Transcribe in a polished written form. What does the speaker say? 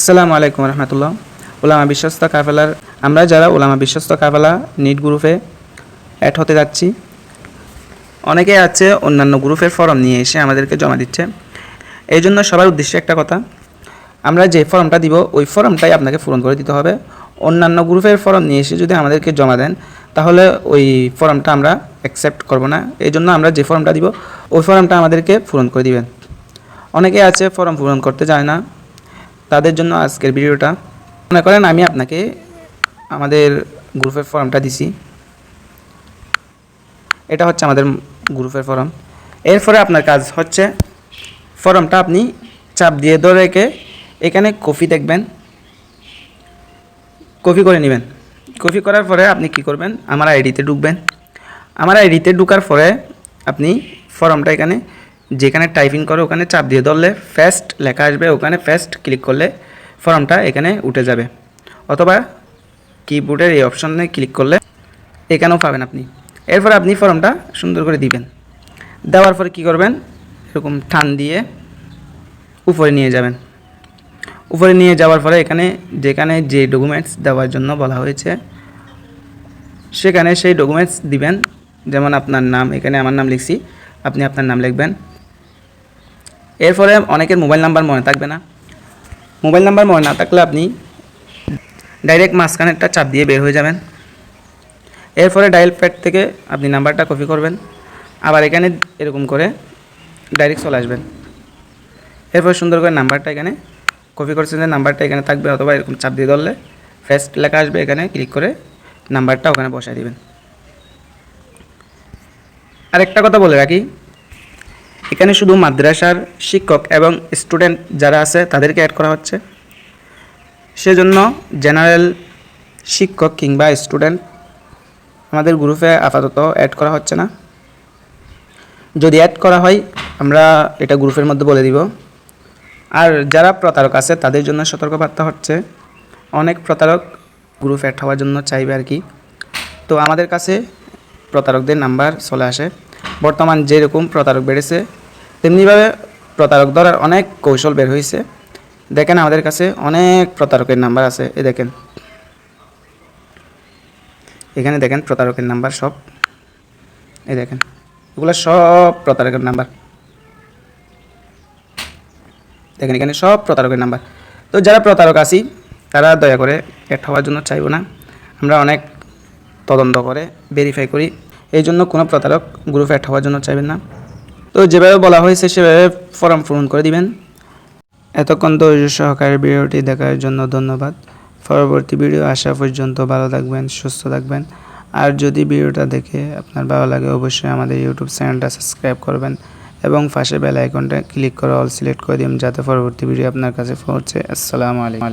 আসসালামু আলাইকুম রহমতুল্লাহ। ওলামা বিশ্বস্ত কাফেলার আমরা যারা ওলামা বিশ্বস্ত কাফেলা নিট গ্রুপে অ্যাড হতে যাচ্ছি, অনেকেই আছে অন্যান্য গ্রুপের ফর্ম নিয়ে এসে আমাদেরকে জমা দিচ্ছে। এই জন্য সবার উদ্দেশ্যে একটা কথা, আমরা যে ফর্মটা দিব ওই ফর্মটাই আপনাকে পূরণ করে দিতে হবে। অন্যান্য গ্রুপের ফর্ম নিয়ে এসে যদি আমাদেরকে জমা দেন তাহলে ওই ফর্মটা আমরা অ্যাকসেপ্ট করব না। এই জন্য আমরা যে ফর্মটা দিব ওই ফর্মটা আমাদেরকে পূরণ করে দিবেন। অনেকেই আছে ফর্ম পূরণ করতে চায় না, তাদের জন্য আজকের ভিডিওটা। মনে করেন আমি আপনাকে আমাদের গ্রুপের ফর্মটা দিছি, এটা হচ্ছে আমাদের গ্রুপের ফর্ম। এরপরে আপনার কাজ হচ্ছে ফর্মটা আপনি চাপ দিয়ে ধরে রেখে এখানে কপি দেখবেন, কপি করে নেবেন। কপি করার পরে আপনি কি করবেন, আমার আইডিতে ঢুকবেন। আমার আইডিতে ঢুকার পরে আপনি ফর্মটা এখানে যেখানে টাইপিং করে ওখানে চাপ দিয়ে ধরলে ফার্স্ট লেখা আসবে, ওখানে ফার্স্ট ক্লিক করলে ফর্মটা এখানে উঠে যাবে, অথবা কিবোর্ডের এই অপশনে ক্লিক করলে এখানেও পাবেন আপনি। এরপর আপনি ফর্মটা সুন্দর করে দিবেন। দেওয়ার পরে কি করবেন, এরকম টান দিয়ে উপরে নিয়ে যাবেন। উপরে নিয়ে যাওয়ার পরে এখানে যেখানে যে ডকুমেন্টস দেওয়ার জন্য বলা হয়েছে সেখানে সেই ডকুমেন্টস দিবেন। যেমন আপনার নাম, এখানে আমার নাম লিখছি, আপনি আপনার নাম লিখবেন। এরপরে অনেকের মোবাইল নাম্বার মনে থাকবে না। মোবাইল নাম্বার মনে না থাকলে আপনি ডাইরেক্ট মাঝখানে একটা চাপ দিয়ে বের হয়ে যাবেন। এরপরে ডায়াল প্যাড থেকে আপনি নাম্বারটা কপি করবেন, আবার এখানে এরকম করে ডাইরেক্ট চলে আসবেন। এরপর সুন্দর করে নাম্বারটা এখানে কপি করছেন, যে নাম্বারটা এখানে থাকবে, অথবা এরকম চাপ দিয়ে ধরলে ফার্স্ট লেখা আসবে, এখানে ক্লিক করে নাম্বারটা ওখানে বসায় দিবেন। আরেকটা কথা বলে রাখি, এখানে শুধু মাদ্রাসার শিক্ষক এবং স্টুডেন্ট যারা আছে তাদেরকে অ্যাড করা হচ্ছে। সেজন্য জেনারেল শিক্ষক কিংবা স্টুডেন্ট আমাদের গ্রুপে আপাতত অ্যাড করা হচ্ছে না। যদি অ্যাড করা হয় আমরা এটা গ্রুপের মধ্যে বলে দিব। আর যারা প্রতারক আছে তাদের জন্য সতর্কবার্তা হচ্ছে, অনেক প্রতারক গ্রুপ অ্যাড হওয়ার জন্য চাইবে আর কি। তো আমাদের কাছে প্রতারকদের নাম্বার চলে আসে। বর্তমান যেরকম প্রতারক বেড়েছে তেমনিভাবে প্রতারক ধরার অনেক কৌশল বের হয়েছে। দেখেন আমাদের কাছে অনেক প্রতারকের নাম্বার আছে, এ দেখেন এখানে দেখেন প্রতারকের নাম্বার সব, এই দেখেন এগুলো সব প্রতারকের নাম্বার, দেখেন এখানে সব প্রতারকের নাম্বার। তো যারা প্রতারক আছি তারা দয়া করে অ্যাড হওয়ার জন্য চাইব না। আমরা অনেক তদন্ত করে ভেরিফাই করি, এই জন্য কোনো প্রতারক গ্রুপে অ্যাড হওয়ার জন্য চাইবেন না। তো যেভাবে বলা হয়েছে সেভাবে ফর্ম পূরণ করে দিবেন। এতক্ষণ ধৈর্য সহকারে ভিডিওটি দেখার জন্য ধন্যবাদ। পরবর্তী ভিডিও আসা পর্যন্ত ভালো থাকবেন, সুস্থ থাকবেন। আর যদি ভিডিওটা দেখে আপনার ভালো লাগে অবশ্যই আমাদের ইউটিউব চ্যানেলটা সাবস্ক্রাইব করবেন এবং পাশে বেল আইকনটা ক্লিক করে অল সিলেক্ট করে দিন, যাতে পরবর্তী ভিডিও আপনার কাছে পৌঁছে। আসসালামু আলাইকুম।